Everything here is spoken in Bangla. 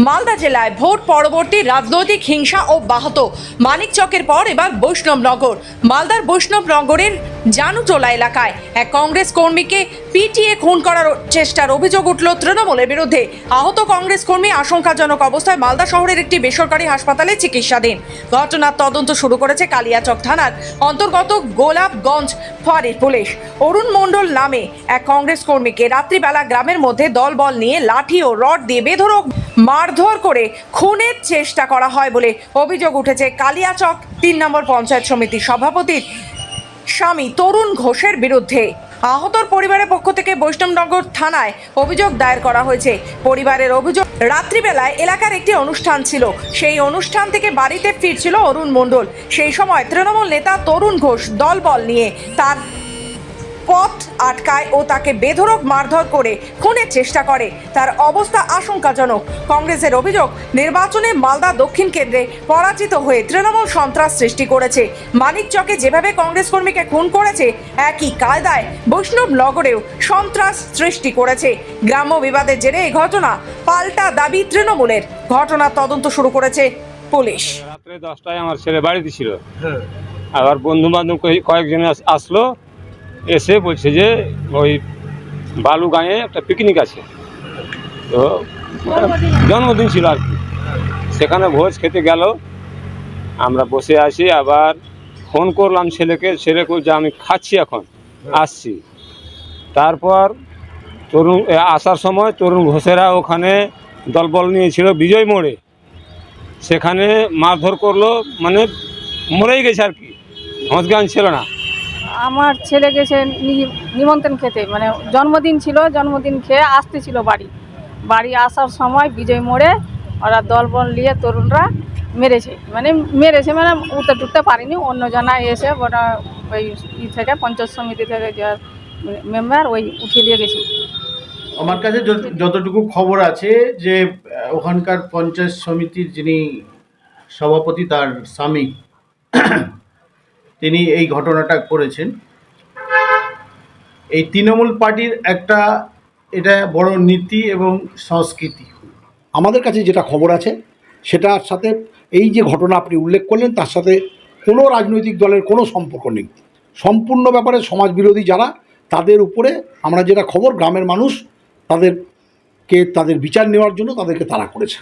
মালদা জেলায় ভোট পরবর্তী রাজনৈতিক হিংসা অব্যাহত। মানিকচকের পর এবার বৈষ্ণবনগর। মালদার বৈষ্ণবনগরের জানুটোলা এলাকায় এক কংগ্রেস কর্মীকে পিটিয়ে খুন করার চেষ্টার অভিযোগ উঠল তৃণমূলের বিরুদ্ধে। আহত কংগ্রেস কর্মী আশঙ্কাজনক অবস্থায় মালদা শহরের একটি বেসরকারি হাসপাতালে চিকিৎসাধীন। ঘটনার তদন্ত শুরু করেছে কালিয়াচক থানার অন্তর্গত গোলাপগঞ্জ ফাঁড়ির পুলিশ। অরুণ মণ্ডল নামে এক কংগ্রেস কর্মীকে রাত্রিবেলা গ্রামের মধ্যে দলবল নিয়ে লাঠি ও রড দিয়ে বেধড়ক মারধর করে খুনের চেষ্টা করা হয় বলে অভিযোগ উঠেছে কালিয়াচক ৩ নম্বর পঞ্চায়েত সমিতির সভাপতির স্বামী তরুণ ঘোষের বিরুদ্ধে। আহতর পরিবারের পক্ষ থেকে বৈষ্ণবনগর থানায় অভিযোগ দায়ের করা হয়েছে। পরিবারের অভিযোগ, রাত্রিবেলায় এলাকার একটি অনুষ্ঠান ছিল। সেই অনুষ্ঠান থেকে বাড়িতে ফিরছিল অরুণ মণ্ডল। সেই সময় তৃণমূল নেতা তরুণ ঘোষ দলবল নিয়ে তার পথ আটকায় ও তাকে বেধড়ক মারধর করে খুনের চেষ্টা করে। তার অবস্থা আশঙ্কাজনক। কংগ্রেসের অভিযোগ, নির্বাচনে মালদা দক্ষিণ কেন্দ্রে পরাজিত হয়ে তৃণমূল সন্ত্রাস সৃষ্টি করেছে। মানিকচকে যেভাবে কংগ্রেস কর্মীকে খুন করেছে, একই কায়দায় বৈষ্ণবনগরেও সন্ত্রাস সৃষ্টি করেছে। গ্রাম্য বিবাদের জেরে এই ঘটনা, পাল্টা দাবি তৃণমূলের। ঘটনার তদন্ত শুরু করেছে পুলিশ। রাত্রে 10টায় আমার ছেলে বাড়িতে ছিল। আবার বন্ধু বান্ধব কয়েকজন আসলো, এসে বলছে যে ওই বালুগাঁয়ে একটা পিকনিক আছে, তো জন্মদিন ছিল আর কি, সেখানে ভোজ খেতে গেল। আমরা বসে আছি, আবার ফোন করলাম ছেলেকে, ছেলে যে আমি খাচ্ছি, এখন আসছি। তারপর আসার সময় তরুণ ঘোষেরা ওখানে দলবল নিয়েছিল বিজয় মোড়ে, সেখানে মারধর করলো, মানে মরেই গেছে আর কি, হসগান ছিল না। আমার ছেলে গেছে নিমন্ত্রণ খেতে, মানে জন্মদিন ছিল, জন্মদিন খেয়ে আসতেছিল বাড়ি আসার সময় বিজয় মোড়ে ওরা দলবল নিয়ে তরুণরা মেরেছে মানে উঠতে পারেনি। অন্য জনা এসে ওরা ওই থেকে পঞ্চায়েত সমিতি থেকে যে মেম্বার ওই উঠিয়ে দিয়ে গেছে। আমার কাছে যতটুকু খবর আছে যে ওখানকার পঞ্চায়েত সমিতির যিনি সভাপতি, তার স্বামী, তিনি এই ঘটনাটা করেছেন। এই তৃণমূল পার্টির একটা এটা বড় নীতি এবং সংস্কৃতি। আমাদের কাছে যেটা খবর আছে সেটার সাথে এই যে ঘটনা আপনি উল্লেখ করলেন তার সাথে কোনো রাজনৈতিক দলের কোনো সম্পর্ক নেই। সম্পূর্ণ ব্যাপারে সমাজ বিরোধী যারা, তাদের উপরে আমরা যেটা খবর, গ্রামের মানুষ তাদের বিচার নেওয়ার জন্য তাদেরকে তাড়া করেছে।